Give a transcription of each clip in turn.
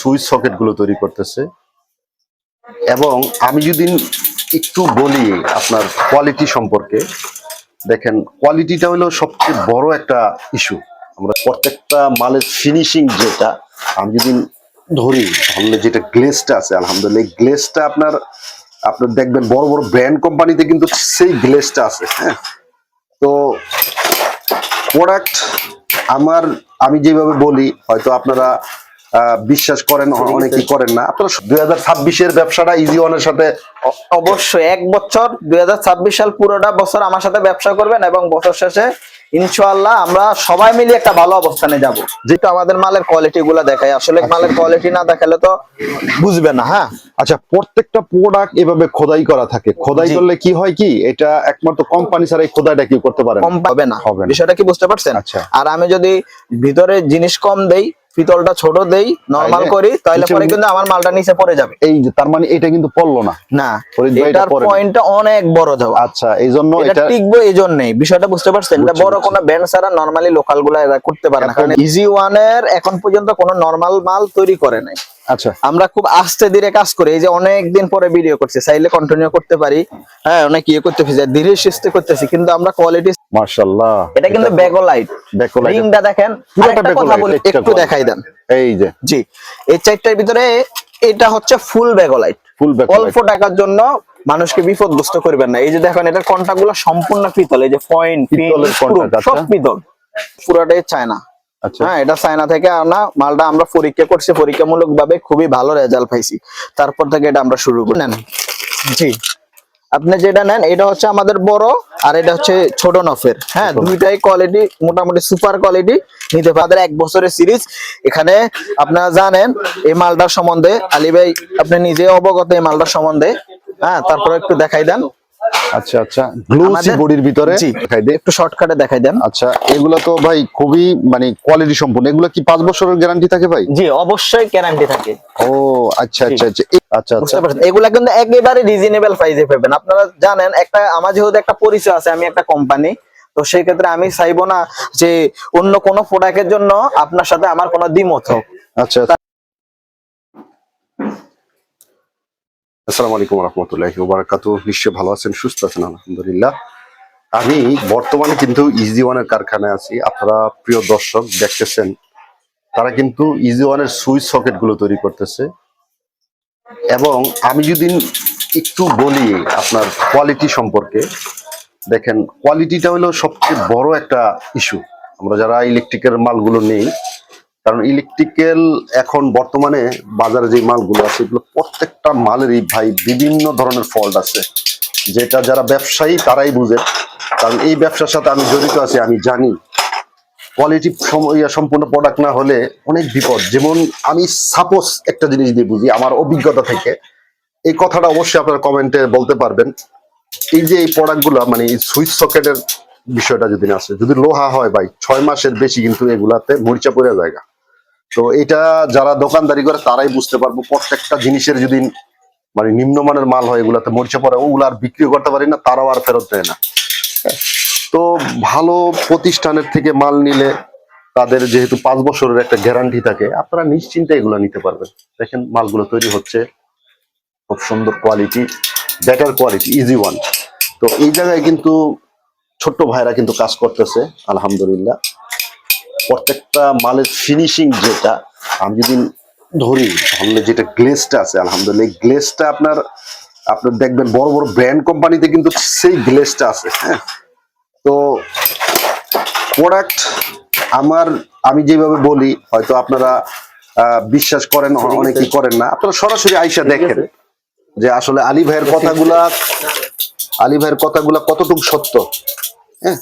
Switch socket গুলো তৈরি করতেছে। এবং আমি যদি একটু বলি আপনার কোয়ালিটি সম্পর্কে, দেখেন কোয়ালিটিটা হলো সবচেয়ে বড় একটা ইস্যু। আমরা প্রত্যেকটা মালের ফিনিশিং যেটা আমি যদি ধরি, তাহলে যেটা গ্লেজটা আছে আলহামদুলিল্লাহ, এই গ্লেজটা আপনার দেখবেন বড় বড় ব্র্যান্ড কোম্পানিতে কিন্তু সেই গ্লেজটা আছে। হ্যাঁ, তো প্রোডাক্ট আমি যেভাবে বলি হয়তো আপনারা বিশ্বাস করেন, অনেকেই করেন না। আপনারা 2026-এর ব্যবসাটা ইজি ওয়ানের সাথে অবশ্যই 1 বছর 2026 সাল পুরোটা বছর আমার সাথে ব্যবসা করবেন এবং বছর শেষে ইনশাআল্লাহ আমরা সবাই মিলে একটা ভালো অবস্থানে যাব। যেটা আমাদের মালের কোয়ালিটি গুলা দেখায়, আসলে মালের কোয়ালিটি না দেখালে তো বুঝবে না। হ্যাঁ, আচ্ছা, প্রত্যেকটা প্রোডাক্ট এভাবে খোদাই করা থাকে। খোদাই করলে কি হয়, কি এটা একমাত্র কোম্পানি ছাড়া এই খোদাইটা কি করতে পারে কম পাবে না, হবে না। বিষয়টা কি বুঝতে পারছেন? আচ্ছা, আর আমি যদি ভিতরে জিনিস কম দেই, পিতলটা ছোট দেই, নরমাল করি, তাহলে পরে কিন্তু আমার মালটা নিচে পড়ে যাবে। এই যে তার মানে এটা কিন্তু পড়লো না। না, ফরিদ ভাই, এটার পয়েন্টটা অনেক বড় দেওয়া। আচ্ছা, এই জন্য এটা টিকবে, এই জন্যই বিষয়টা বুঝতে পারছেন। এটা বড় কোনো ব্র্যান্ড ছাড়া নরমালি লোকাল গুলা এরা করতে পারে না, কারণ ইজি ওয়ানের এখন পর্যন্ত কোনো নরমাল মাল তৈরি করে নাই। আচ্ছা, আমরা খুব আস্তে ধীরে কাজ করি। এই যে অনেক দিন পরে ভিডিও করছি, চাইলে কন্টিনিউ করতে পারি। হ্যাঁ, অনেক ইয়ে করতেছি, ধীরে সুস্থে করতেছি, কিন্তু আমরা কোয়ালিটি মাশাআল্লাহ। এটা কিন্তু ব্যাকলাইট, রিংটা দেখেন, পুরোটা কথা বলি, একটু দেখাই দেন। এই যে জি, এই চারটার ভিতরে এটা হচ্ছে ফুল ব্যাকলাইট। অল্প টাকার জন্য মানুষকে বিপদগ্রস্ত করবেন না। এই যে দেখেন, এটার কন্টাক্টগুলো সম্পূর্ণ পিতল, এই যে পয়েন্ট সব পিতল, পুরোটাই চায়না। হ্যাঁ, এটা চায়না থেকে আনা মালটা। আমরা পরীক্ষা করছি, পরীক্ষামূলক ভাবে খুবই ভালো রেজাল্ট পাইছি। তারপর থেকে এটা আমরা শুরু করি। নেন, জি, আপনি যেটা নেন এটা হচ্ছে আমাদের বড়, আর এটা হচ্ছে ছোট নফের। হ্যাঁ, দুইটাই কোয়ালিটি মোটামুটি সুপার কোয়ালিটি নিতে পারে। 1 বছরের সিরিজ। এখানে আপনারা জানেন এই মালটার সম্বন্ধে, আলী ভাই আপনি নিজে অবগত এই মালটার সম্বন্ধে। হ্যাঁ, তারপরে একটু দেখাই দেন। আচ্ছা আচ্ছা, গ্লুসি বডির ভিতরে দেখাই দেন, একটু শর্টকাটে দেখাই দেন। আচ্ছা, এগুলা তো ভাই খুবই মানে কোয়ালিটি সম্পূর্ণ। এগুলা কি 5 বছরের গ্যারান্টি থাকে ভাই? জি, অবশ্যই গ্যারান্টি থাকে। ও আচ্ছা আচ্ছা আচ্ছা আচ্ছা বুঝতে পারছেন, এগুলা কিন্তু একেবারে রিজনেবল প্রাইসে পাবেন। আপনারা জানেন একটা আমার যেহেতু একটা পরিচয় আছে, আমি একটা কোম্পানি, তো সেই ক্ষেত্রে আমি চাইবো না যে অন্য কোনো প্রোডাক্টের জন্য আপনার সাথে আমার কোনো দ্বিমত হোক। আচ্ছা, আসসালামু আলাইকুম ওয়া রাহমাতুল্লাহি ওয়া বারাকাতুহু। নিশ্চয়ই ভালো আছেন, সুস্থ আছেন আলহামদুলিল্লাহ। আমি বর্তমানে কিন্তু ইজি ওয়ানের কারখানায় আছি। আপনারা প্রিয় দর্শক দেখতেছেন, তারা কিন্তু ইজি ওয়ানের সুইচ সকেট গুলো তৈরি করতেছে। এবং আমি যদি একটু বলি আপনার কোয়ালিটি সম্পর্কে, দেখেন কোয়ালিটিটা হলো সবচেয়ে বড় একটা ইস্যু আমরা যারা ইলেকট্রিকের মালগুলো নেই। কারণ ইলেকট্রিক্যাল এখন বর্তমানে বাজারে যে মালগুলো আছে, এগুলো প্রত্যেকটা মালেরই ভাই বিভিন্ন ধরনের ফল্ট আছে, যেটা যারা ব্যবসায়ী তারাই বুঝে। কারণ এই ব্যবসার সাথে আমি জড়িত আছি, আমি জানি কোয়ালিটি সম্পূর্ণ প্রোডাক্ট না হলে অনেক বিপদ। যেমন আমি সাপোজ একটা জিনিস দিয়ে বুঝি আমার অভিজ্ঞতা থেকে, এই কথাটা অবশ্যই আপনারা কমেন্টে বলতে পারবেন। এই যে এই প্রোডাক্টগুলো মানে সুইচ সকেটের বিষয়টা যদি না আসে, যদি লোহা হয় ভাই 6 মাসের বেশি কিন্তু এগুলাতে মরিচা পড়ে যায়। তো এটা যারা দোকানদারি করে তারাই বুঝতে পারবো। প্রত্যেকটা জিনিসের যদি মানে নিম্নমানের মাল হয়, এগুলাতে মরিচা পড়ে, ওগুলো আর বিক্রি করতে পারি না, তারাও আর ফেরত দেয় না। তো ভালো প্রতিষ্ঠানের থেকে মাল নিলে তাদের যেহেতু 5 বছরের একটা গ্যারান্টি থাকে, আপনারা নিশ্চিন্তে এগুলো নিতে পারবেন। দেখেন মালগুলো তৈরি হচ্ছে, খুব সুন্দর quality, better quality, easy one. তো এই জায়গায় কিন্তু ছোট্ট ভাইরা কিন্তু কাজ করতেছে আলহামদুলিল্লাহ। প্রত্যেকটা মালের ফিনিশিং যেটা আমি যদি ধরি, তাহলে যেটা গ্লেজটা আছে আলহামদুলিল্লাহ, এই গ্লেজটা আপনার দেখবেন বড় বড় ব্র্যান্ড কোম্পানিতে কিন্তু সেই গ্লেজটা আছে। হ্যাঁ, তো প্রোডাক্ট আমি যেভাবে বলি হয়তো আপনারা বিশ্বাস করেন, অনেকেই করেন না। আপনারা সরাসরি আইসা দেখেন যে আসলে আলী ভাইয়ের কথাগুলা কতটুকু সত্য। হ্যাঁ,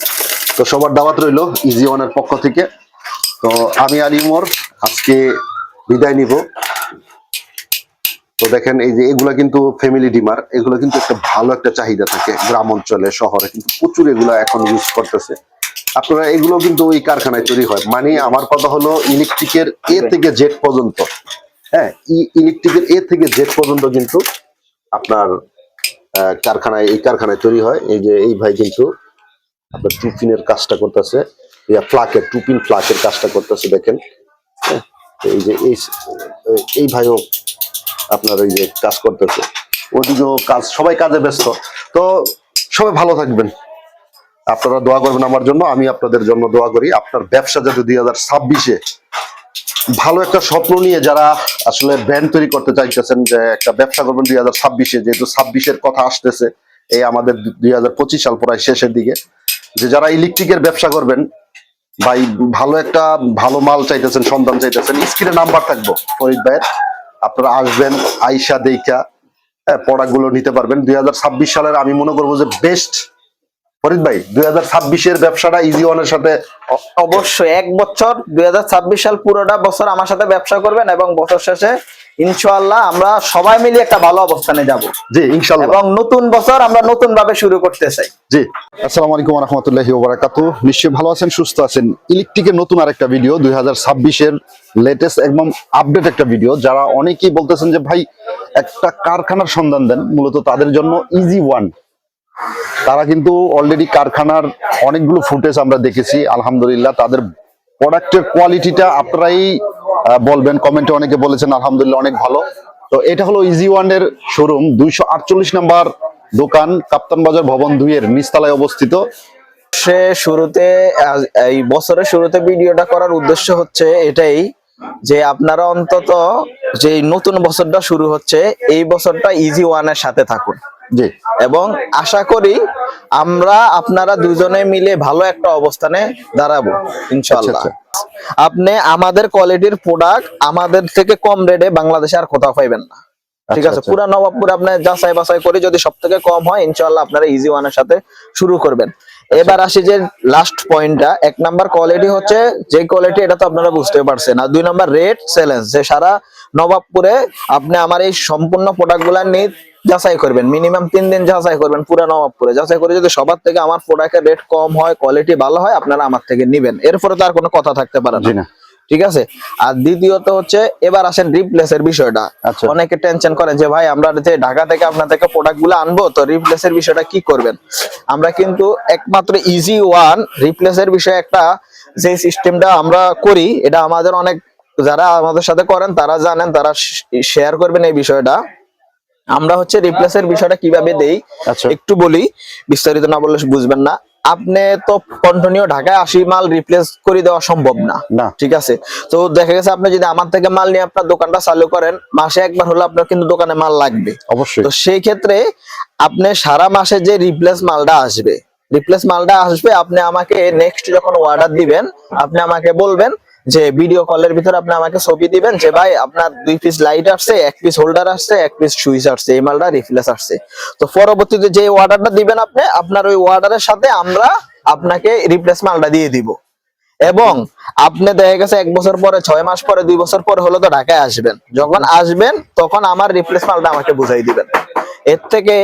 তো সবার দাওয়াত রইল ইজি ওয়ানের পক্ষ থেকে। তো আমি আলী উমর আজকে বিদায় নিব। তো দেখেন এই যে এগুলা কিন্তু ফ্যামিলি ডিমার, এগুলো কিন্তু একটা ভালো একটা চাহিদা থাকে গ্রাম অঞ্চলে, শহরে কিন্তু প্রচুর এগুলা এখন ইউজ করতেছে। আপনারা এগুলো কিন্তু ওই কারখানায় তৈরি হয়। মানে আমার কথা হলো ইলেকট্রিকের এ থেকে জেড পর্যন্ত। হ্যাঁ, ইলেকট্রিকের এ থেকে জেড পর্যন্ত কিন্তু আপনার এই কারখানায় তৈরি হয়। এই যে এই ভাই কিন্তু আপনার টুপিনের কাজটা করতেছে, টুপিন ফ্লাকের কাজটা করতেছে। দেখেন এই যে এই ভাইও আপনার ওই যে কাজ করতেছে, ওদিকেও কাজ, সবাই কাজে ব্যস্ত। তো সবাই ভালো থাকবেন, আপনারা দোয়া করবেন আমার জন্য, আমি আপনাদের জন্য দোয়া করি। আপনার ব্যবসা যাতে 2026-এ ভালো একটা স্বপ্ন নিয়ে যারা আসলে ব্র্যান্ড তৈরি করতে চাইতেছেন, যে একটা ব্যবসা করবেন 2026-এ, যেহেতু 26-এর কথা আসতেছে, এই আমাদের 2025 সাল প্রায় শেষের দিকে, যে যারা ইলেকট্রিকের ব্যবসা করবেন ভাই, ভালো একটা ভালো মাল চাইতেছেন, সন্ধান চাইতেছেন, স্ক্রিনে নাম্বার থাকবো ফরিদ ভাইয়ের, আপনারা আসবেন, আইসা দেইখা প্রোডাক্ট গুলো নিতে পারবেন। 2026 সালের আমি মনে করবো যে বেস্ট ফরিদ ভাই 2026-এর ব্যবসাটা ইজি ওয়ানের সাথে অবশ্যই 1 বছর 2026 সাল পুরোটা বছর আমার সাথে ব্যবসা করবেন, এবং বছর শেষে ইনশাআল্লাহ আমরা সবাই মিলে একটা ভালো অবস্থানে যাব। জি ইনশাআল্লাহ। এবং নতুন বছর আমরা নতুন ভাবে শুরু করতে চাই। জি, আসসালামু আলাইকুম ওয়া রাহমাতুল্লাহি ওয়া বারাকাতুহু। নিশ্চয়ই ভালো আছেন, সুস্থ আছেন। ইলেকট্রিকের নতুন আরেকটা ভিডিও, 2026-এর লেটেস্ট একদম আপডেট একটা ভিডিও। যারা অনেকেই বলতেছেন যে ভাই একটা কারখানার সন্ধান দেন, মূলত তাদের জন্য ইজি ওয়ান। তারা কিন্তু অলরেডি কারখানার অনেকগুলো ফুটেজ আমরা দেখেছি, আলহামদুলিল্লাহ। তাদের প্রোডাক্টের কোয়ালিটিটা আপনারাই বলবেন, কমেন্টে অনেকে বলেছেন আলহামদুলিল্লাহ অনেক ভালো। তো এটা হলো ইজি ওয়ানের শোরুম, 248 নাম্বার দোকান, কাপ্তান বাজার ভবন 2-এর নিচতলায় অবস্থিত। শুরুতে এই বছরের শুরুতে ভিডিওটা করার উদ্দেশ্য হচ্ছে এটাই, যে আপনারা অন্তত যে নতুন বছরটা শুরু হচ্ছে, এই বছরটা ইজি ওয়ানের সাথে থাকুন। জি, এবং আশা করি আপনারা দুজনে মিলে ভালো একটা অবস্থানে দাঁড়াবো ইনশাআল্লাহ। আপনি আমাদের কোয়ালিটির প্রোডাক্ট আমাদের থেকে কম রেটে বাংলাদেশে আর কোথাও পাইবেন না, ঠিক আছে? পুরা নবাবপুর আপনি যাচাই বাছাই করে যদি সব থেকে কম হয়, ইনশাআল্লাহ আপনারা ইজি ওয়ানের সাথে শুরু করবেন। এবার আসি যে লাস্ট পয়েন্টটা, 1 নাম্বার কোয়ালিটি হচ্ছে যে কোয়ালিটি, এটা তো আপনারা বুঝতে পারছেন। আর 2 নাম্বার রেট চ্যালেঞ্জ, যে সারা নবাবপুরে আপনি আমার এই সম্পূর্ণ প্রোডাক্ট গুলা নিয়ে যাচাই করবেন, মিনিমাম 3 দিন যাচাই করবেন পুরা নবাবপুরে। যাচাই করে যদি সবার থেকে আমার প্রোডাক্টের রেট কম হয়, কোয়ালিটি ভালো হয়, আপনারা আমার থেকে নিবেন। এরপরে তো আর কোনো কথা থাকতে পারে না, ঠিক আছে? আর দ্বিতীয়ত হচ্ছে, এবার আসেন রিপ্লেসের বিষয়টা। অনেকে টেনশন করেন যে ভাই আমরা যে ঢাকা থেকে আপনার থেকে প্রোডাক্ট গুলো আনবো, তো রিপ্লেসের বিষয়টা কি করবেন? আমরা কিন্তু একমাত্র ইজি ওয়ান রিপ্লেসের বিষয়ে একটা যে সিস্টেমটা আমরা করি, এটা আমাদের অনেক যারা আমাদের সাথে করেন তারা জানেন, তারা শেয়ার করবেন এই বিষয়টা। আমরা হচ্ছে রিপ্লেসের বিষয়টা কিভাবে দেই একটু বলি, বিস্তারিত না বললে বুঝবেন না। আপনি তো কন্টিনিউ ঢাকায় 80 মাল রিপ্লেস করে দেওয়া সম্ভব না, ঠিক আছে? তো দেখা গেছে আপনি যদি আমার থেকে মাল নিয়ে আপনার দোকানটা চালু করেন, মাসে একবার হলে আপনার কিন্তু দোকানে মাল লাগবে অবশ্যই। তো সেই ক্ষেত্রে আপনি সারা মাসে যে রিপ্লেস মালটা আসবে, আপনি আমাকে নেক্সট যখন অর্ডার দিবেন, আপনি আমাকে বলবেন যে ভিডিও কলের ভিতরে আপনি আমাকে ছবি দিবেন যে ভাই আপনার 2 পিস লাইট আসছে, 1 পিস হোল্ডার আসছে, 1 পিস সুইচ আসছে, এই মালটা রিপ্লেস আসছে। তো পরবর্তীতে যে অর্ডারটা দিবেন আপনি, আপনার ওই অর্ডারের সাথে আমরা আপনাকে রিপ্লেস মালটা দিয়ে দিব। এবং আপনি দেখা গেছে 1 বছর পরে, 6 মাস পরে, 2 বছর পরে হলো তো ঢাকায় আসবেন, যখন আসবেন তখন আমার রিপ্লেস মালটা আমাকে বুঝাই দিবেন। এর থেকে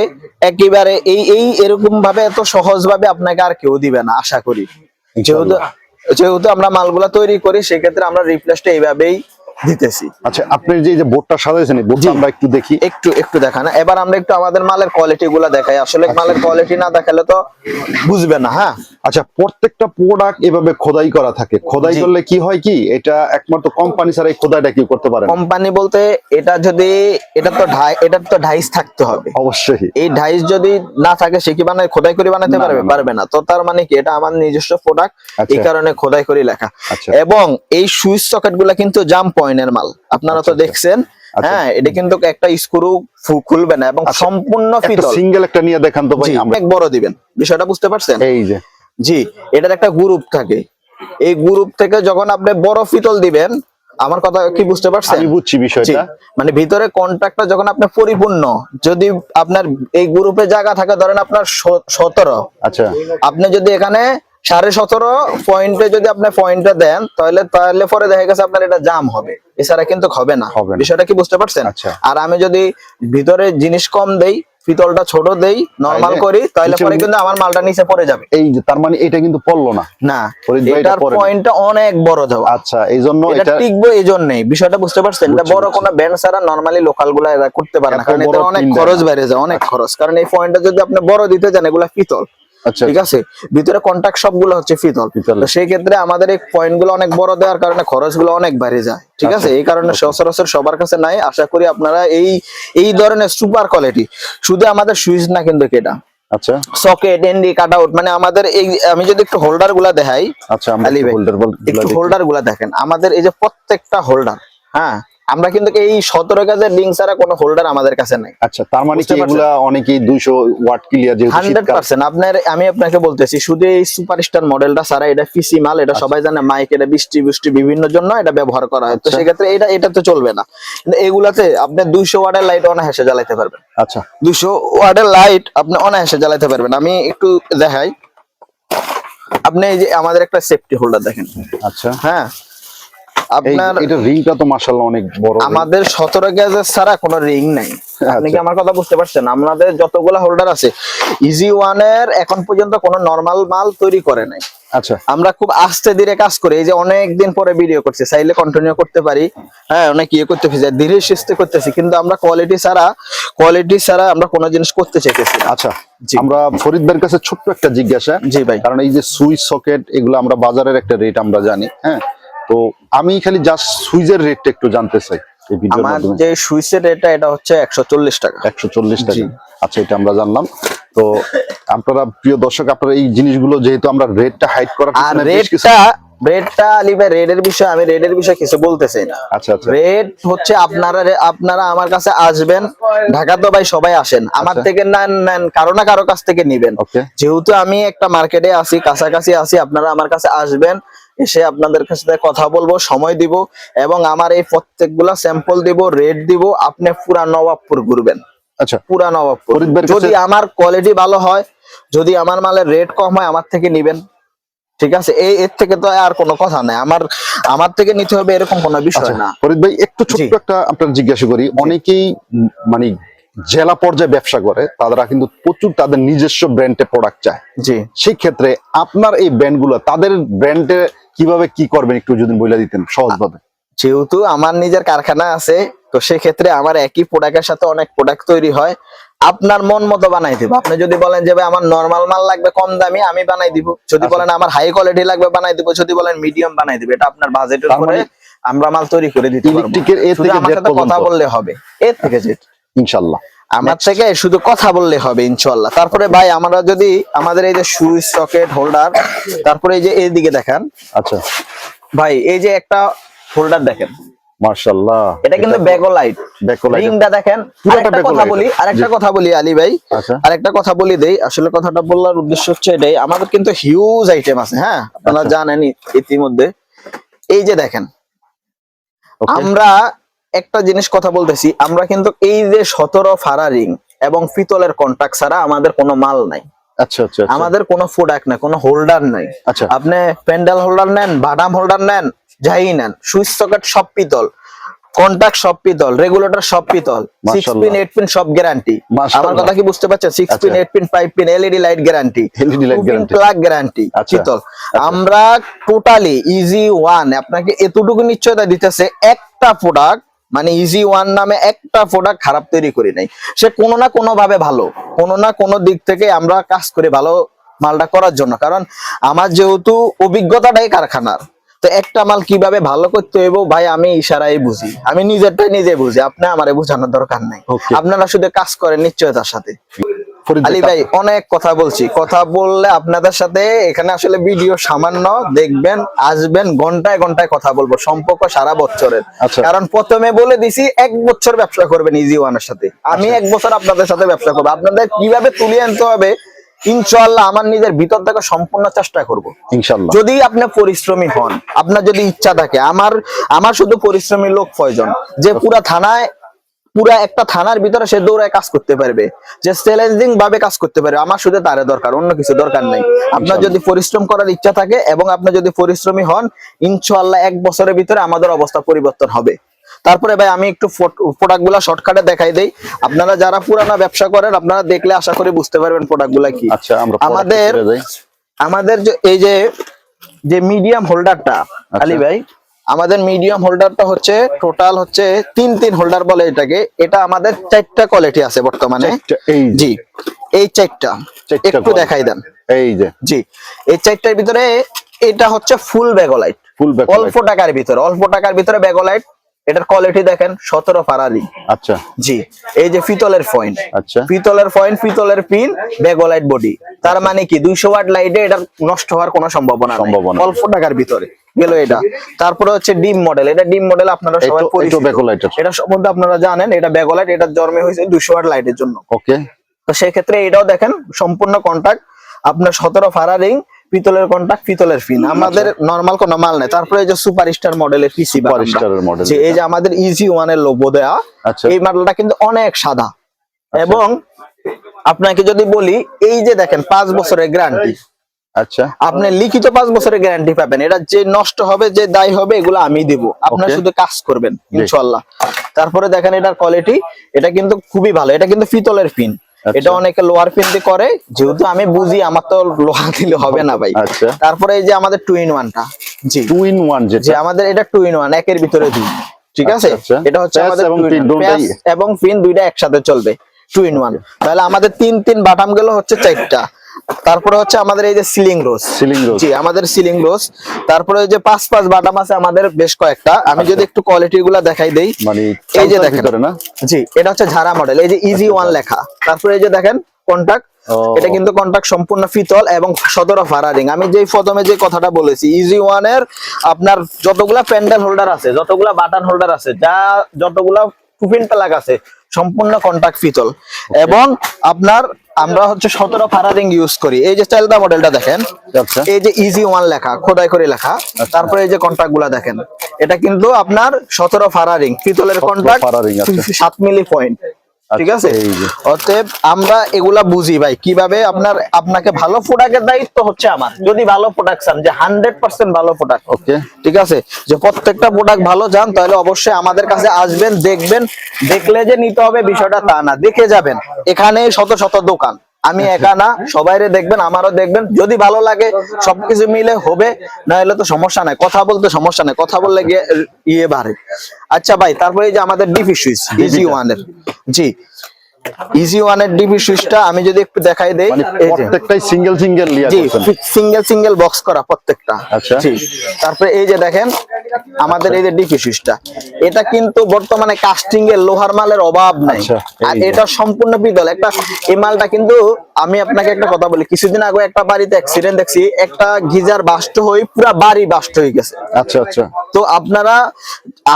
একেবারে এরকম ভাবে এত সহজ ভাবে আপনাকে আর কেউ দিবে না আশা করি। যেহেতু আমরা মালগুলা তৈরি করি, সেক্ষেত্রে আমরা রিপ্লেসটা এইভাবেই দিতেছি। আচ্ছা, আপনি যে বোর্ডটা সাজাইছেন, এই বোর্ডটা আমরা একটু দেখি, একটু দেখান। এবার আমরা একটু আমাদের মালের কোয়ালিটি গুলা দেখাই। আসলে মালের কোয়ালিটি না দেখালে তো বুঝবে না। হ্যাঁ, আচ্ছা, প্রত্যেকটা প্রোডাক্ট এভাবে খোদাই করা থাকে। খোদাই করলে কি হয়, কি এটা একমাত্র কোম্পানি ছাড়া এই খোদাইটা কি করতে পারে? কোম্পানি বলতে এটা তো ডাইস থাকতে হবে অবশ্যই। এই ডাইস যদি না থাকে, সে কি খোদাই করে বানাতে পারবে না। তো তার মানে কি, এটা আমার নিজস্ব প্রোডাক্ট, এই কারণে খোদাই করে লেখা। এবং এই সুইচ সকেট গুলা কিন্তু জাম পয়েন্টের মাল, আপনারা তো দেখছেন। হ্যাঁ, এটা কিন্তু একটা স্ক্রু খুলবে না, এবং সম্পূর্ণ পিতল। সিঙ্গেল একটা নিয়ে দেখান তো ভাই, আমরা এক বড় দিবেন, বিষয়টা বুঝতে পারছেন? এই যে জি, এটার একটা গ্রুপ থাকে। এই গ্রুপ থেকে যখন আপনি বড় পিতল দিবেন, আমার কথা কি বুঝতে পারছেন? আমি বুঝছি বিষয়টা। মানে ভিতরে কন্ট্রাক্টটা যখন আপনি পরিপূর্ণ, যদি আপনার এই গ্রুপে জায়গা থাকে, ধরেন আপনার 17, আচ্ছা, আপনি যদি এখানে 17.5 পয়েন্টে যদি আপনি পয়েন্টটা দেন, তাহলে পরে দেখা গেছে আপনার এটা জাম হবে, এছাড়া কিন্তু হবে না। বিষয়টা কি বুঝতে পারছেন? আর আমি যদি ভিতরে জিনিস কম দেই, পিতলটা ছোট দেই, নরমাল করি, তাহলে পরে কিন্তু আমার মালটা নিচে পড়ে যাবে। এই যে তার মানে এটা কিন্তু পড়লো না, এটার পয়েন্টটা অনেক বড় দেওয়া। আচ্ছা, এইজন্য এটা টিকবে, এইজন্যই। বিষয়টা বুঝতে পারছেন? এটা বড় কোনো ব্যান্ড ছাড়া নরমালি লোকাল গুলা এরা করতে পারে না, কারণ এতে অনেক খরচ বেড়ে যায়, অনেক খরচ। কারণ এই পয়েন্টটা যদি আপনি বড় দিতে যান, এগুলা পিতল, আচ্ছা, ঠিক আছে, ভিতরে কন্টাক্ট সবগুলো হচ্ছে পিতল। তো সেই ক্ষেত্রে আমাদের এই পয়েন্ট গুলো অনেক বড় দেওয়ার কারণে খরচ গুলো অনেক বেড়ে যায়, ঠিক আছে, এই কারণে সচরাচর সবার কাছে নাই। আশা করি আপনারা এই ধরনের সুপার কোয়ালিটি, শুধু আমাদের সুইচ না কিন্তু এটা, আচ্ছা, সকেট, এনডি, কাট আউট, মানে আমাদের এই, আমি যদি একটু হোল্ডার গুলা দেখাই, আচ্ছা, আমরা একটু হোল্ডার গুলা দেখেন, আমাদের এই যে প্রত্যেকটা হোল্ডার, হ্যাঁ, আমরা কিন্তু এই 17 গেজের রিং ছাড়া কোনো হোল্ডার আমাদের কাছে নাই। আচ্ছা, তার মানে কি এগুলা অনেকেই 200 ওয়াট ক্লিয়ার, যেহেতু 100% আমি আপনাকে বলতেছি, শুধু এই সুপারস্টার মডেলটা ছাড়া, এটা পিসি মাল, এটা সবাই জানে, মাইক, এটা বৃষ্টি বিভিন্ন জন্য এটা ব্যবহার করা হয়। তো সেক্ষেত্রে এটা তো চলবে না, কিন্তু এগুলাতে আপনি 200 ওয়াটের লাইট অনায়াসে জ্বালাতে পারবেন। আচ্ছা, 200 ওয়াটের লাইট আপনি অনায়াসে জ্বালাতে পারবেন। আমি একটু দেখাই, আপনি এই যে আমাদের একটা সেফটি হোল্ডার দেখেন। আচ্ছা, হ্যাঁ, আপনার এটা রিংটা তো মাশাআল্লাহ অনেক বড়। আমাদের 17 গেজের ছাড়া কোনো রিং নাই। আপনি কি আমার কথা বুঝতে পারছেন? আমাদের যতগুলা হোল্ডার আছে, ইজি ওয়ান এর এখন পর্যন্ত কোনো নরমাল মাল তৈরি করে নাই। আচ্ছা, আমরা খুব আস্তে ধীরে কাজ করি, এই যে অনেক দিন পরে ভিডিও করছি, চাইলে কন্টিনিউ করতে পারি, হ্যাঁ, অনেক ইয়ে করতে পারি, ধীরে সুস্থে করতেছি, কিন্তু আমরা কোয়ালিটি ছাড়া আমরা কোনো জিনিস করতে চাইতেছি না। আচ্ছা, আমরা ফরিদ ভাইয়ের কাছে ছোট্ট একটা জিজ্ঞাসা। জি ভাই। কারণ এই যে সুইচ সকেট, এগুলো আমরা বাজারের একটা রেট আমরা জানি, হ্যাঁ, তো আমি খালি জাস্ট সুইচের রেটটা একটু জানতে চাই এই ভিডিওর আমার মাধ্যমে। যে সুইচের রেটটা, এটা হচ্ছে 140 টাকা। 140 টাকা। আচ্ছা, এটা আমরা জানলাম। তো আপনারা প্রিয় দর্শক, আপনারা এই জিনিসগুলো, যেহেতু আমরা রেটটা হাইড করার আর পিছনে বেশ কিছু, রেটটা আলী ভাই, রেটের বিষয়ে আমি রেটের বিষয়ে কিছু বলতে চাই না। আচ্ছা, আচ্ছা, রেট হচ্ছে আপনারা আমার কাছে আসবেন, ঢাকা তো ভাই সবাই আসেন, আমার থেকে নেন, কারো না কারো কাছ থেকে নিবেন। ওকে, যেহেতু আমি একটা মার্কেটে আছি, কাছাকাছি আছি, আপনারা আমার কাছে আসবেন, এসে আপনাদের কাছে কথা বলবো, সময় দিব, এবং আমার এই প্রত্যেকগুলা স্যাম্পল দিব, রেট দিব, আপনি পুরা নবাবপুর ঘুরবেন। আচ্ছা, পুরা নবাবপুর। ফরিদ ভাইয়ের কাছে- যদি আমার কোয়ালিটি ভালো হয়, যদি আমার মালের রেট কম হয়, আমার থেকে নিবেন, ঠিক আছে, এর থেকে তো আর কোনো কথা নাই, আমার থেকে নিতে হবে এরকম কোনো বিষয় না। ফরিদ ভাই, একটু ছোট্ট একটা আপনার জিজ্ঞাসা করি। অনেকেই মানে জেলা পর্যায়ে ব্যবসা করে, তারা কিন্তু প্রচুর তাদের নিজস্ব ব্র্যান্ডের প্রোডাক্ট চায়। জি, সেই ক্ষেত্রে আপনার এই ব্র্যান্ডগুলো, তাদের ব্র্যান্ডে কিভাবে কি করবেন একটু যদি বলে দিতেন সহজভাবে। যেহেতু আমার নিজের কারখানা আছে, তো সেক্ষেত্রে আমার একই প্রোডাক্টের সাথে অনেক প্রোডাক্ট তৈরি হয়, আপনার মন মতো বানাই দিব। আপনি যদি বলেন যে ভাই আমার নরমাল মাল লাগবে কম দামি, আমি বানাই দিব। যদি বলেন আমার হাই কোয়ালিটি লাগবে, বানাই দিব। যদি বলেন মিডিয়াম, বানাই দিব। এটা আপনার বাজেটের উপরে আমরা মাল তৈরি করে দিতে পারবো। ইলেকট্রিকের এ শুধু থেকে আমার জেড সাথে কথা পর্যন্ত বললে হবে, এর থেকে জেড, ইনশাআল্লাহ আমার থেকে শুধু কথা বললে হবে ইনশাআল্লাহ। তারপরে ভাই, আমরা যদি আমাদের এই যে সুইচ, সকেট, হোল্ডার, তারপরে এই যে এইদিকে দেখেন, আচ্ছা ভাই এই যে একটা হোল্ডার দেখেন, মাশাআল্লাহ, এটা কিন্তু ব্যাকলাইট। রিংটা দেখেন। আরেকটা কথা বলি আলী ভাই, আচ্ছা, আরেকটা কথা বলি দেই। আসলে কথাটা বলার উদ্দেশ্য হচ্ছে এটাই, আমাদের কিন্তু হিউজ আইটেম আছে, হ্যাঁ, আপনারা জানেনই ইতিমধ্যে। এই যে দেখেন, আমরা একটা জিনিস কথা বলতেছি, আমরা কিন্তু এই যে 17 ফারা রিং এবং পিতলের কন্টাক্ট ছাড়া আমাদের কোনো মাল নাই। আচ্ছা, আচ্ছা, আমাদের কোনো প্রোডাক্ট নাই, কোনো হোল্ডার নাই। আচ্ছা, আপনি প্যান্ডেল হোল্ডার নেন, বাদাম হোল্ডার নেন, যাই নেন, সুইচ সকেট সব পিতল, কন্টাক্ট সব পিতল, রেগুলেটর সব পিতল, 6 পিন 8 পিন সব গ্যারান্টি। আমার কথা কি বুঝতে পারছেন? 6 pin 8 pin 5 pin LED light guarantee, plug guarantee, পিতল। আমরা টোটালি ইজি ওয়ান আপনাকে এতটুকু নিশ্চয়তা দিতেছে, একটা প্রোডাক্ট মানে ইজি ওয়ান নামে একটা প্রোডাক্ট খারাপ তৈরি করি নাই। সে কোনো না কোনো ভাবে ভালো, কোনো না কোনো দিক থেকে আমরা কাজ করে ভালো মালটা করার জন্য। কারণ আমার যেহেতু অভিজ্ঞতাটাই কারখানার, তো একটা মাল কিভাবে ভালো করতে হইব ভাই আমি ইশারায় বুঝি, আমি নিজেরটাই নিজে বুঝি, আপনি আমারে বোঝানোর দরকার নাই। আপনারা শুধু কাজ করেন নিশ্চয়তার সাথে। আলী ভাই অনেক কথা বলছি, কথা বললে আপনাদের সাথে এখানে আসলে ভিডিও সামান্য দেখবেন, আসবেন, ঘন্টায় ঘন্টায় কথা বলবো, সম্পর্ক সারা বছরের। কারণ প্রথমে বলে দিছি 1 বছর ব্যবসা করবেন ইজি ওয়ানের সাথে, আমি 1 বছর আপনাদের সাথে ব্যবসা করবো। আপনাদের কিভাবে তুলে আনতে হবে ইনশাআল্লাহ আমার নিজের ভিতর থেকে সম্পূর্ণ চেষ্টা করব ইনশাআল্লাহ। যদি আপনি পরিশ্রমী হন, আপনার যদি ইচ্ছা থাকে, আমার শুধু পরিশ্রমী লোক প্রয়োজন, যে পুরা একটা থানার ভিতরে সে দৌড়ায় কাজ করতে পারবে, যে চ্যালেঞ্জিং ভাবে কাজ করতে পারবে, আমার শুধু তারে দরকার, অন্য কিছু দরকার নাই। আপনার যদি পরিশ্রম করার ইচ্ছা থাকে এবং আপনি যদি পরিশ্রমী হন, ইনশাআল্লাহ 1 বছরের ভিতরে আমাদের অবস্থা পরিবর্তন হবে। তারপরে ভাই আমি একটু প্রোডাক্ট গুলা শর্টকাটে দেখাই দেই, আপনারা যারা পুরানা ব্যবসা করেন আপনারা দেখলে আশা করি বুঝতে পারবেন প্রোডাক্ট গুলা কি। আমাদের এই যে মিডিয়াম হোল্ডারটা আলী ভাই, আমাদের মিডিয়াম হোল্ডারটা হচ্ছে টোটাল হচ্ছে তিন হোল্ডার বলে এটাকে। এটা আমাদের 4টা কোয়ালিটি আছে বর্তমানে। এই জি, এই 4টা একটু quality। দেখাই দেন। এই যে জি, এই 4টার ভিতরে এটা হচ্ছে ফুল ব্যাগোলাইট। অল্প টাকার ভিতরে ব্যাগোলাইট। এটার কোয়ালিটি দেখেন 17 ফারারি। আচ্ছা জি, এই যে পিতলের ফয়েন, আচ্ছা পিতলের পিন, ব্যাগোলাইট বডি। তার মানে কি 200 ওয়াট লাইটে এটা নষ্ট হওয়ার কোনো সম্ভাবনা নাই। অল্প টাকার ভিতরে গেল এটা। তারপরে হচ্ছে ডিম মডেল। এটা ডিম মডেল আপনারা সবাই পরিচিত। এটা সম্বন্ধে আপনারা জানেন, এটা ব্যাগোলাইট। এটা জন্মে হয়েছে 200 ওয়াট লাইটের জন্য। ওকে, তো সেই ক্ষেত্রে এটাও দেখেন সম্পূর্ণ কন্টাক্ট আপনার 17 ফারারিং, পিতলের কন্টাক্ট, পিতলের পিন। আমাদের নরমাল কোনো মাল নেই। তারপরে এই যে সুপারস্টার মডেলের পিসি, যে এই যে আমাদের ইজি ওয়ান এর লোগো দেয়া, এই মডেলটা কিন্তু অনেক সাদা। এবং আপনাকে যদি বলি, এই যে দেখেন 5 বছরের গ্যারান্টি। আচ্ছা, আপনি লিখিত 5 বছরের গ্যারান্টি পাবেন। এটা যে নষ্ট হবে, যে দায় হবে, এগুলো আমি দিব। আপনারা শুধু কাজ করবেন ইনশাআল্লাহ। তারপরে দেখেন এটার কোয়ালিটি, এটা কিন্তু খুবই ভালো। এটা কিন্তু পিতলের পিন। এটা অনেকে লোহার পিন দিয়ে করে, যেহেতু আমি বুঝি, আমার তো লোহা দিলে হবে না ভাই। তারপরে এই যে আমাদের 2 in 1টা। জি, 2 in 1, যে আমাদের এটা 2 in 1, একের ভিতরে 2। ঠিক আছে, এটা হচ্ছে আমাদের এবং পিন দুইটা একসাথে চলবে 2 in 1। তাহলে আমাদের তিন বাটাম গেল হচ্ছে 4টা। তারপরে হচ্ছে আমাদের এই যে সিলিং রোজ। জি, আমাদের সিলিং রোজ। তারপরে এই যে 5 বাটাম আছে আমাদের বেশ কয়েকটা। আমি যদি একটু কোয়ালিটি গুলা দেখাই দেই, এই যে দেখেন না। জি, এটা হচ্ছে ঝাড়া মডেল। এই যে ইজি ওয়ান লেখা। তারপরে এই যে দেখেন কন্টাক্ট। এটা কিন্তু কন্টাক্ট সম্পূর্ণ পিতল এবং 17 ফারারিং। আমি যেই প্রথমে যে কথাটা বলেছি, ইজি ওয়ান এর আপনার যতগুলা প্যান্ডেল হোল্ডার আছে, যতগুলা বাটন হোল্ডার আছে, যতগুলা টুপিন প্লাগ আছে, সম্পূর্ণ কন্টাক্ট পিতল। এবং আপনার আমরা হচ্ছে 17 ফারারিং ইউজ করি। এই যে চাইলদা মডেলটা দেখেন, এই যে ইজি ওয়ান লেখা, খোদাই করে লেখা। তারপরে এই যে কন্টাক্ট গুলা দেখেন, এটা কিন্তু আপনার 17 ফারারিং, পিতলের কন্টাক্ট, 7 মিলি পয়েন্ট। ঠিক আছে, অতএব আমরা এগুলা বুঝি ভাই কিভাবে। আপনাকে ভালো প্রোডাক্টের দায়িত্ব হচ্ছে আমার। যদি ভালো প্রোডাক্ট চান, যে 100% ভালো প্রোডাক্ট, ওকে, ঠিক আছে, যে প্রত্যেকটা প্রোডাক্ট ভালো চান, তাহলে অবশ্যই আমাদের কাছে আসবেন, দেখবেন। দেখলে যে নিতে হবে বিষয়টা তা না, দেখে যাবেন। এখানে শত শত দোকান, আমি একা না, সবাইরে দেখবেন, আমারও দেখবেন। যদি ভালো লাগে সবকিছু মিলে হবে, না হলে তো সমস্যা নাই। কথা বলতে সমস্যা নাই, কথা বললে গিয়ে ইয়ে বাড়ে। আচ্ছা ভাই, তারপরে এই যে আমাদের ডিপি সুইচ ইজি ওয়ান এর। জি, ইজি ওয়ান এর ডিপি সুইচটা আমি যদি একটু দেখাই দেই, প্রত্যেকটাই সিঙ্গেল বক্স করা প্রত্যেকটা। আচ্ছা, জি, তারপরে এই যে দেখেন আমাদের এই যে ডিপি সুইচটা, এটা কিন্তু বর্তমানে কাস্টিং এর লোহার মালের অভাব নাই। আর এটা সম্পূর্ণ পিতল। এই মালটা কিন্তু আমি আপনাকে একটা কথা বলি, কিছুদিন আগে একটা বাড়িতে অ্যাক্সিডেন্ট দেখছি, একটা গিজার বাস্ট হয়ে পুরো বাড়ি বাস্ট হয়ে গেছে। আচ্ছা আচ্ছা, তো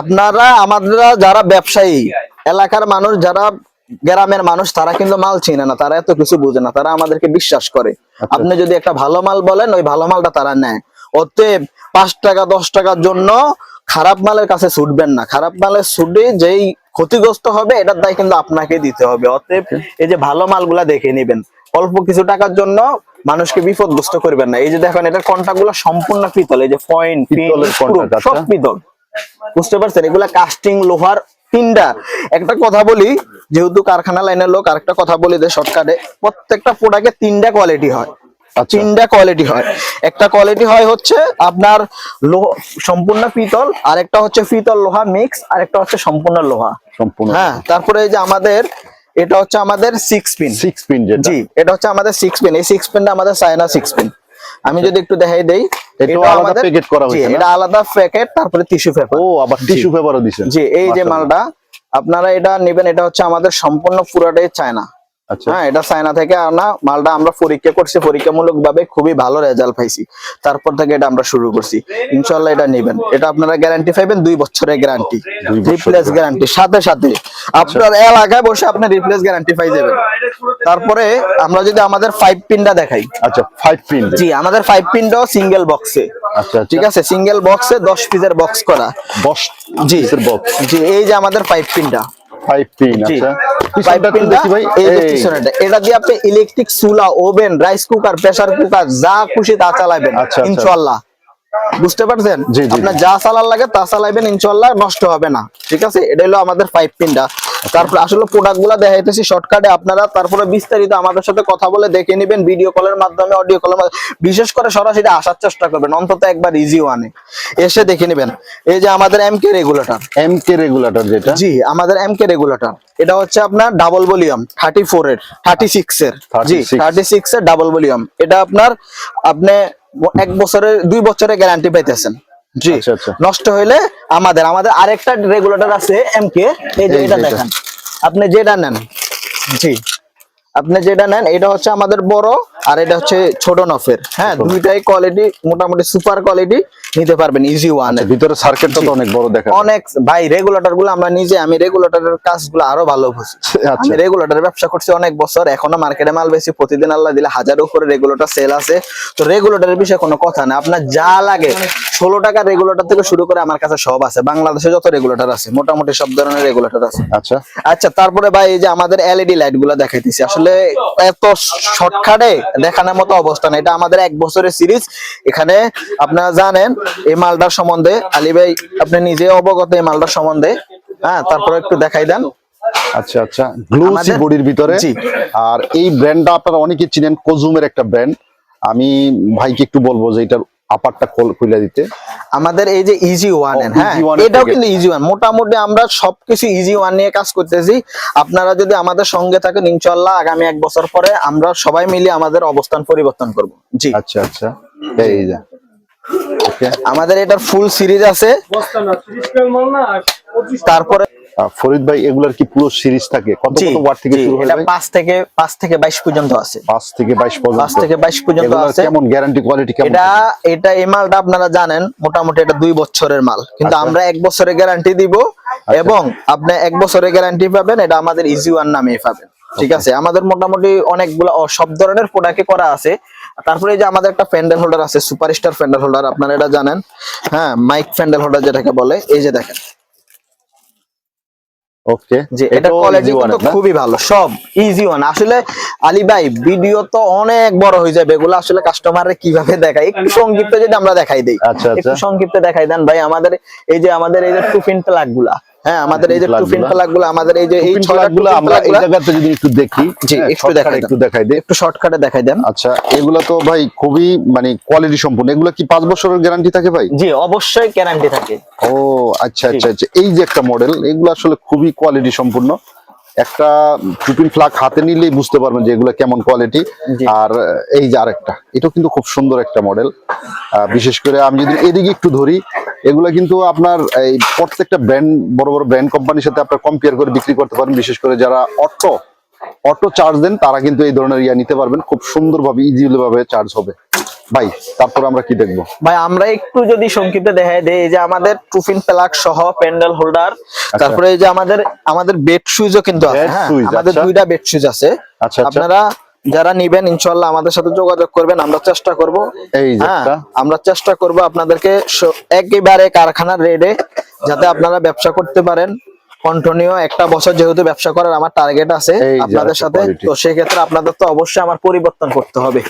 আপনারা আমাদের যারা ব্যবসায়ী, এলাকার মানুষ, যারা গ্রামের মানুষ, তারা কিন্তু মাল চিনে না, তারা এত কিছু বুঝে না, তারা আমাদেরকে বিশ্বাস করে। আপনি যদি একটা ভালো মাল বলেন, ওই ভালো মালটা তারা নেয়। অতএব 5 টাকা 10 টাকার জন্য খারাপ মালের কাছে ছুটবেন না। খারাপ মালের ছুটে যেই ক্ষতিগ্রস্ত হবে, এটার দায় কিন্তু আপনাকে দিতে হবে। অতএব এই যে ভালো মালগুলা দেখে নেবেন। অল্প কিছু টাকার জন্য মানুষকে বিপদগ্রস্ত করবেন না। এই যে দেখেন, এটার কন্টাক্ট গুলা সম্পূর্ণ পিতল। এই যে পয়েন্ট, সব পিতল। বুঝতে পারছেন, এগুলা কাস্টিং লোহার তিনটা। একটা কথা বলি, যেহেতু কারখানা লাইনের লোক, আরেকটা কথা বলি যে শর্টকাটে, প্রত্যেকটা প্রোডাক্টে 3টা কোয়ালিটি হয়। 3টা কোয়ালিটি হয়। একটা কোয়ালিটি হয় হচ্ছে আপনার সম্পূর্ণ পিতল, আরেকটা হচ্ছে পিতল লোহা মিক্স, আরেকটা হচ্ছে সম্পূর্ণ লোহা সম্পূর্ণ। হ্যাঁ, তারপরে এই যে আমাদের এটা হচ্ছে আমাদের 6 পিন। জি, এটা হচ্ছে আমাদের 6 পিন। এই 6 পিনটা আমাদের চায়না 6 পিন। আমি যদি একটু দেখাই দেই, এটা আলাদা প্যাকেট করা হয়েছে, এটা আলাদা প্যাকেট, তারপরে টিস্যু পেপার। ও, আবার টিস্যু পেপারও দিবেন। জি, এই যে মালটা আপনারা এটা নেবেন, এটা হচ্ছে আমাদের সম্পূর্ণ পুরোটাই চায়না। হ্যাঁ, এটা চায়না থেকে আনা মালটা। আমরা পরীক্ষা করছি, পরীক্ষামূলক ভাবে খুবই ভালো রেজাল্ট পাইছি। তারপর থেকে এটা আমরা শুরু করছি। ইনশাআল্লাহ এটা নেবেন। এটা আপনারা গ্যারান্টি পাবেন 2 বছরের গ্যারান্টি, রিপ্লেস গ্যারান্টি সাথে সাথে। আপনার এলাকায় বসে আপনি রিপ্লেস গ্যারান্টি পাই যাবেন। তারপরে আমরা যদি আমাদের 5 পিনটা দেখাই। আচ্ছা, 5 পিন। জি, আমাদের 5 পিনটাও সিঙ্গেল বক্সে। আচ্ছা, ঠিক আছে, সিঙ্গেল বক্সে 10 পিসের বক্স করা। 10 পিসের বক্স। জি, এই যে আমাদের 5 পিনটা। 5 পিন। আচ্ছা, এটা দিয়ে আপনি ইলেকট্রিক চুলা, oven, rice cooker, pressure cooker, যা খুশি তা চালাবেন ইনশাআল্লাহ। বুঝতে পারছেন? জি, জি, আপনার যা চালার লাগে তা চালাইবেন, ইনশাআল্লাহ নষ্ট হবে না। ঠিক আছে, এটা হলো আমাদের 5 পিনটা। তারপরে আসলে প্রোডাক্ট গুলা দেখাইতেছি শর্টকাটে, আপনারা তারপরে বিস্তারিত আমাদের সাথে কথা বলে দেখে নেবেন, ভিডিও কলের মাধ্যমে, অডিও কলের মাধ্যমে, বিশেষ করে সরাসরি আসার চেষ্টা করবেন, অন্তত একবার ইজি ওয়ানে এসে দেখে নেবেন। এই যে আমাদের এমকে রেগুলেটর, এমকে রেগুলেটর যেটা, জি আমাদের এমকে রেগুলেটর, এটা হচ্ছে আপনার ডাবল ভলিউম 34 এর 36 এর, জি 36 এর ডাবল ভলিউম। এটা আপনার আপনি 1 বছরের 2 বছরের গ্যারান্টি পাইতেছেন। জি, আচ্ছা, আচ্ছা। নষ্ট হইলে আমাদের আরেকটা রেগুলেটর আছে এমকে, এই যে এটা দেখেন, আপনি যেটা নেন, জি আপনি যেটা নেন, এটা হচ্ছে আমাদের বড়, আর এটা হচ্ছে ছোট নফের। হ্যাঁ, দুইটাই কোয়ালিটি মোটামুটি সুপার কোয়ালিটি, নিতে পারবেন ইজি ওয়ান। ভিতরে সার্কিটটা তো অনেক বড় দেখা, অনেক ভাই রেগুলেটর গুলো আমরা নিজে, আমি রেগুলেটরের কাজগুলো আরো ভালো বুঝি। আমি রেগুলেটরের ব্যবসা করছি অনেক বছর, এখনো মার্কেটে মাল বেশি, প্রতিদিন আল্লাহ দিলে 1000-এর উপরে রেগুলেটর সেল আছে। তো রেগুলেটরের বিষয়ে কোনো কথা না, আপনার যা লাগে 16 টাকা রেগুলেটর থেকে শুরু করে আমার কাছে সব আছে, বাংলাদেশে যত রেগুলেটর আছে মোটামুটি সব ধরনের রেগুলেটর আছে। আচ্ছা আচ্ছা, তারপরে ভাই এই যে আমাদের এলইডি লাইট গুলো দেখাইতেছি, আসলে এত শর্টকাটে দেখানোর মতো অবস্থা না, এটা আমাদের 1 বছরের সিরিজ। এখানে আপনারা জানেন এই মালটার সম্বন্ধে, আলী ভাই আপনি নিজে অবগত এই মালটার সম্বন্ধে, হ্যাঁ তারপরে একটু দেখাই দেন। আচ্ছা আচ্ছা, গ্লুসি বডির ভিতরে। আর এই ব্র্যান্ডটা আপনারা অনেকে চিনেন, কোজুমের একটা ব্র্যান্ড। আমি ভাইকে একটু বলবো যে এটার আপারটা খুলে দিতে। আমাদের এই যে ইজি ওয়ান, হ্যাঁ এটাও কিন্তু ইজি ওয়ান, মোটামুটি আমরা সবকিছু ইজি ওয়ান নিয়ে কাজ করতেছি। আপনারা যদি আমাদের সঙ্গে থাকেন, ইনশাআল্লাহ আগামী 1 বছর পরে আমরা সবাই মিলে আমাদের অবস্থান পরিবর্তন করব। জি আচ্ছা আচ্ছা, এই যে আমাদের এটার ফুল সিরিজ আছে। তারপরে ফরিদ ভাই, এগুলার কি পুরো সিরিজ থাকে? কত কত ওয়াট থেকে শুরু হয়? এটা 5 থেকে 22 পর্যন্ত আছে। 5 থেকে 22 পর্যন্ত, 5 থেকে 22 পর্যন্ত আছে। কেমন গ্যারান্টি, কোয়ালিটি কেমন? এটা এই মালটা আপনারা জানেন মোটামুটি এটা 2 বছরের মাল, কিন্তু আমরা 1 বছরের গ্যারান্টি দিব, এবং আপনি 1 বছরের গ্যারান্টি পাবেন, এটা আমাদের ইজি ওয়ান নামে পাবেন। ঠিক আছে, আমাদের মোটামুটি অনেকগুলো সব ধরনের প্রোডাক্টে করা আছে। তারপরে এই যে আমাদের একটা ফ্যান্ডেল হোল্ডার আছে, সুপারস্টার ফ্যান্ডেল হোল্ডার, আপনারা এটা জানেন, হ্যাঁ মাইক ফ্যান্ডেল হোল্ডার যেটাকে বলে। এই যে দেখেন, ওকে, যে এটা কোয়ালিটি কিন্তু খুবই ভালো, সব ইজি ওয়ান। আসলে আলী ভাই ভিডিও তো অনেক বড় হয়ে যাবে, এগুলো আসলে কাস্টমাররে কিভাবে দেখাই, একটু সংক্ষিপ্ত যদি আমরা দেখাই দেই। একটু সংক্ষিপ্ত দেখাই দেন ভাই। আমাদের এই যে টু পিন প্লাগ গুলা, হ্যাঁ আমাদের এই যে টু পিন প্লাগ গুলা, আমাদের এই যে এই ছয়গুলো আমরা এই জায়গাতে যদি একটু দেখি, জি একটু দেখাই দেই, একটু শর্টকাটে দেখাই দেন। আচ্ছা, এগুলা তো ভাই খুবই মানে কোয়ালিটি সম্পূর্ণ। এগুলা কি 5 বছরের গ্যারান্টি থাকে ভাই? জি অবশ্যই গ্যারান্টি থাকে। ও আচ্ছা আচ্ছা আচ্ছা, এই যে একটা মডেল, এগুলো আসলে খুবই কোয়ালিটি সম্পূর্ণ। একটা টুপিন ফ্লাগ হাতে নিলেই বুঝতে পারবেন যে এগুলো কেমন কোয়ালিটি। আর এই যে আরেকটা, এটা কিন্তু খুব সুন্দর একটা মডেল। বিশেষ করে আমি যদি এদিকে একটু ধরি, এগুলা কিন্তু আপনার এই প্রত্যেকটা ব্র্যান্ড, বড় বড় ব্র্যান্ড কোম্পানির সাথে আপনার কম্পেয়ার করে বিক্রি করতে পারেন। বিশেষ করে যারা অটো চার্জ দেন, তারা কিন্তু এই ধরনের নিতে পারবেন, খুব সুন্দরভাবে ইজিলি ভাবে চার্জ হবে। ভাই তারপর আমরা কি দেখবো? ভাই আমরা একটু যদি সংক্ষিপ্ত দেখাই দেই, এই যে আমাদের টুপিন প্লাগ সহ প্যান্ডেল হোল্ডার, তারপরে এই যে আমাদের বেড শুজও কিন্তু আছে। হ্যাঁ আমাদের 2টা বেড শুজ আছে। আপনারা যারা নিবেন ইনশাআল্লাহ আমাদের সাথে যোগাযোগ করবেন, আমরা চেষ্টা করব, আমরা চেষ্টা করব আপনাদেরকে একেবারে কারখানার রেটে যাতে আপনারা ব্যবসা করতে পারেন। কন্টিনিউ 1 বছর যেহেতু ব্যবসা করার আমার টার্গেট আছে আপনাদের সাথে, তো সেই ক্ষেত্রে আপনাদের তো অবশ্যই আমার পরিবর্তন করতে হবে।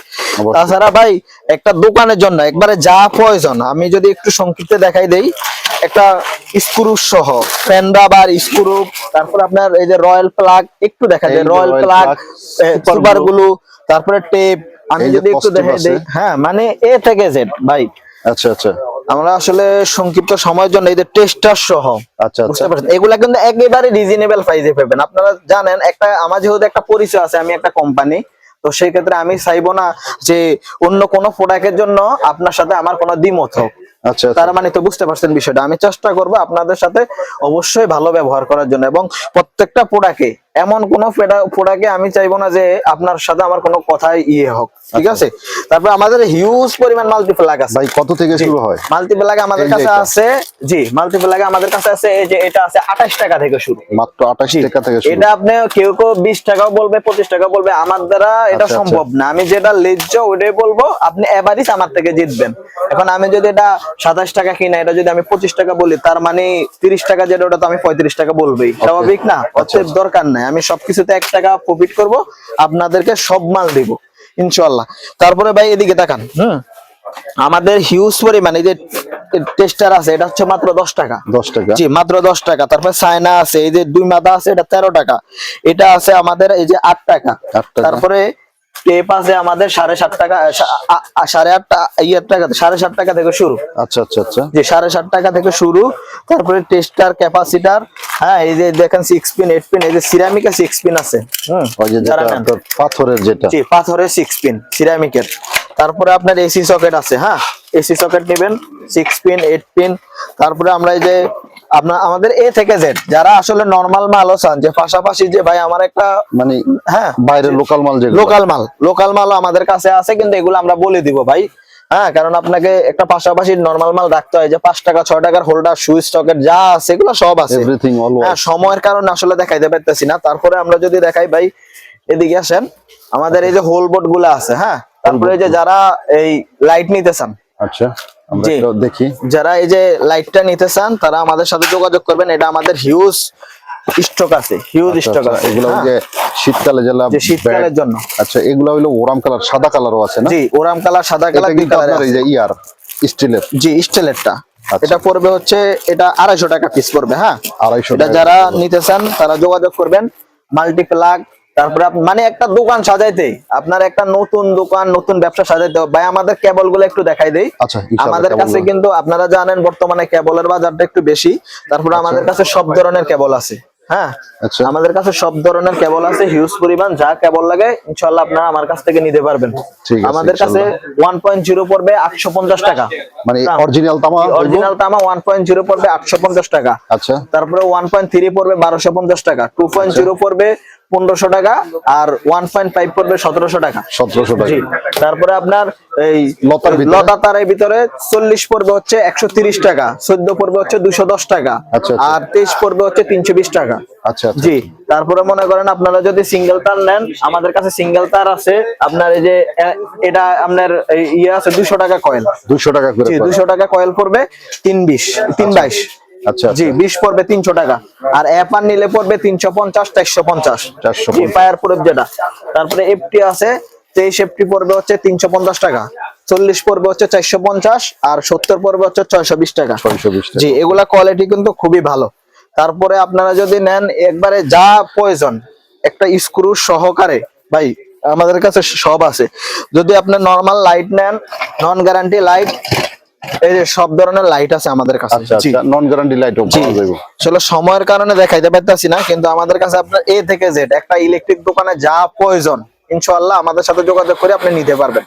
তাছাড়া ভাই একটা দোকানের জন্য একবারে যা প্রয়োজন, আমি যদি একটু সংক্ষিপ্ত দেখাই দেই, একটা স্ক্রু সহ ফেন্ডা বার স্ক্রু, তারপর আপনার এই যে রয়্যাল প্লাগ একটু দেখা যায়, রয়্যাল প্লাগ, সুপার গ্লু, তারপরে টেপ, আমি যদি একটু দেখাই দেই, হ্যাঁ মানে এ থেকে জেড ভাই। আচ্ছা আচ্ছা, আমরা আসলে সংক্ষিপ্ত সময়ের জন্য এই যে টেস্টার সহ, আচ্ছা বুঝতে পারছেন, এগুলা কিন্তু একেবারে রিজনেবল প্রাইসে পাবেন। আপনারা জানেন আমার যেহেতু একটা পরিচয় আছে, আমি একটা কোম্পানি, তো সেই ক্ষেত্রে আমি চাইবো না যে অন্য কোনো প্রোডাক্টের জন্য আপনার সাথে আমার কোনো দ্বিমত হোক। আচ্ছা, তার মানে তো বুঝতে পারছেন বিষয়টা। আমি চেষ্টা করবো আপনাদের সাথে অবশ্যই ভালো ব্যবহার করার জন্য, এবং প্রত্যেকটা প্রোডাক্টে এমন কোন প্রোডাক্টে আমি চাইবো না যে আপনার সাথে আমার কোনো কথাই হোক, ঠিক আছে। তারপর আমাদের হিউজ পরিমাণ মাল্টিপ্লাগ আছে। ভাই কত থেকে শুরু হয় মাল্টিপ্লাগ? আমাদের কাছে আছে, জি মাল্টিপ্লাগ আমাদের কাছে আছে, এই যে এটা আছে 28 টাকা থেকে শুরু, মাত্র 28 টাকা থেকে শুরু। এটা আপনি কেউ 20 টাকাও বলবে, 25 টাকা বলবে, আমার দ্বারা এটা সম্ভব না। আমি যেটা লেজ্জ ওইটাই বলবো, আপনি এভারেজ আমার থেকে জিতবেন। এখন আমি যদি এটা 27 টাকা কিনা, এটা যদি আমি 25 টাকা বলি, তার মানে 30 টাকা যেটা, ওটা তো আমি 35 টাকা বলবেই, স্বাভাবিক না? অতএব দরকার নাই, আমি সবকিছুতে 1 টাকা প্রফিট করব, আপনাদেরকে সব মাল দিব ইনশাআল্লাহ। তারপরে ভাই এদিকে তাকান, আমাদের হিউজ পরিমাণ এই যে টেস্টার আছে, এটা হচ্ছে মাত্র 10 টাকা। 10 টাকা। জি, মাত্র 10 টাকা। তারপর চায়না আছে, এই যে 2 মাথা আছে, এটা 13 টাকা। এটা আছে আমাদের এই যে 8 টাকা। 8 টাকা। তারপরে টেপ আছে আমাদের 7.5 টাকা, 8.5 টাকা, 7.5 টাকা থেকে শুরু। আচ্ছা আচ্ছা আচ্ছা। যে 7.5 টাকা থেকে শুরু। তারপরে টেস্টার, ক্যাপাসিটার, হ্যাঁ এই যে দেখেন 6 পিন 8 পিন, এই যে সিরামিকের 6 পিন আছে। ওই যে যেটা আপনার পাথরের, যেটা জি পাথরের 6 পিন সিরামিকের। তারপরে আপনার এসি সকেট আছে, হ্যাঁ এসি সকেট নেবেন 6 পিন 8 পিন। তারপরে আমরা এই যে আমাদের এ থেকে জেড, যারা আসলে নরমাল মালও চান, যে পাশাপাশি যে ভাই আমার একটা মানে হ্যাঁ বাইরের লোকাল মাল, যেগুলো লোকাল মালও আমাদের কাছে আছে, কিন্তু এগুলো আমরা বলে দিব ভাই। হ্যাঁ, কারণ আপনাকে একটা পাশাপাশি নরমাল মাল রাখতে হয়, যে 5 টাকা 6 টাকার হোল্ডার, সুইচ সকেট যা আছে এগুলো সব আছে। Everything all. হ্যাঁ, সময়ের কারণে আসলে দেখাইতে পারতেছি না। তারপরে আমরা যদি দেখাই ভাই, এদিকে আসেন, আমাদের এই যে হোল বোর্ড গুলো আছে, হ্যাঁ। তারপরে এই যে যারা এই লাইট নিতে চান, আচ্ছা আমরা জি, একটু দেখি। যারা এই যে লাইটটা নিতে চান তারা আমাদের সাথে যোগাযোগ করবেন। এটা আমাদের হিউজ স্টক আছে, হিউজ স্টক আছে। এগুলো হ্যাঁ, যে শীতকালে যে শীতকালের জন্য। আচ্ছা, এগুলো হলো ওরাম কালার, সাদা কালারও আছে না? জি, ওরাম কালার, সাদা কালার, দুই কালার। এই যে ইয়ার স্টিলের, জি স্টিলেরটা, আচ্ছা। এটা পড়বে হচ্ছে, এটা 250 টাকা পিস পড়বে। হ্যাঁ, 250 এটা টাকা। যারা নিতে চান তারা যোগাযোগ করবেন। মাল্টিপ্লাগ, তারপরে মানে একটা দোকান সাজাইতে, আপনার একটা নতুন দোকান, নতুন ব্যবসা সাজাইতে হবে ভাই, আমাদের কেবল গুলো একটু দেখাই দেই। আচ্ছা, ইনশাআল্লাহ আমাদের কাছে কেবলগুলো। কিন্তু আপনারা জানেন বর্তমানে কেবলের বাজারটা একটু বেশি। তারপরে আমাদের কাছে সব ধরনের কেবল আছে। হ্যাঁ, আচ্ছা। আমাদের কাছে সব ধরনের কেবল আছে, হিউজ পরিমাণ। যা কেবল লাগে ইনশাআল্লাহ আপনারা আমার কাছ থেকে নিতে পারবেন। ঠিক আছে, আমাদের কাছে 1.0 পড়বে 850 টাকা। মানে অরিজিনাল তামা, অরিজিনাল তামা 1.0 পড়বে 850 টাকা। আচ্ছা। তারপরে 1.3 পড়বে 1250 টাকা, 2.0 পড়বে 1500 টাকা, আর 1.5 পড়বে 1700 টাকা। 1700 টাকা। জি, তারপরে আপনার এই লতার ভিতরে? লতা তারের ভিতরে 40 পড়বে হচ্ছে 130 টাকা, 14 পড়বে হচ্ছে 210 টাকা, আচ্ছা, আচ্ছা। আর 23 পড়বে হচ্ছে 320 টাকা। আচ্ছা আচ্ছা। জি, তারপরে মনে করেন আপনারা যদি সিঙ্গেল তার নেন, আমাদের কাছে সিঙ্গেল তার আছে আপনার এই যে এটা আপনার ইয়ে আছে 200 টাকা কয়েল। 200 টাকা করে? জি, 200 টাকা কয়েল পড়বে 320 322। আচ্ছা জি, 20 পড়বে 300 টাকা, আর এপার নিলে পড়বে 350 450। 450। জি, ফায়ার প্রুফ যেটা। তারপরে এফটি আছে, 23 এফটি পড়বে হচ্ছে 350 টাকা, 40 পড়বে হচ্ছে 450, আর 70 পড়বে হচ্ছে 620 টাকা। 620 টাকা। জি, এগুলা কোয়ালিটি কিন্তু খুবই ভালো। তারপরে আপনারা যদি নেন একবারে যা প্রয়োজন, একটা স্ক্রু সহকারে ভাই আমাদের কাছে সব আছে। যদি আপনি নরমাল লাইট নেন, নন গ্যারান্টি লাইট, এই যে সব ধরনের লাইট আছে আমাদের কাছে। আচ্ছা জি, আচ্ছা, নন গ্যারান্টি লাইটও জি, পাওয়া যাবে। আসলে সময়ের কারণে দেখাইতে পারতাছি না, কিন্তু আমাদের কাছে আপনার এ থেকে জেড একটা ইলেকট্রিক দোকানে যা প্রয়োজন ইনশাআল্লাহ আমাদের সাথে যোগাযোগ করে আপনি নিতে পারবেন।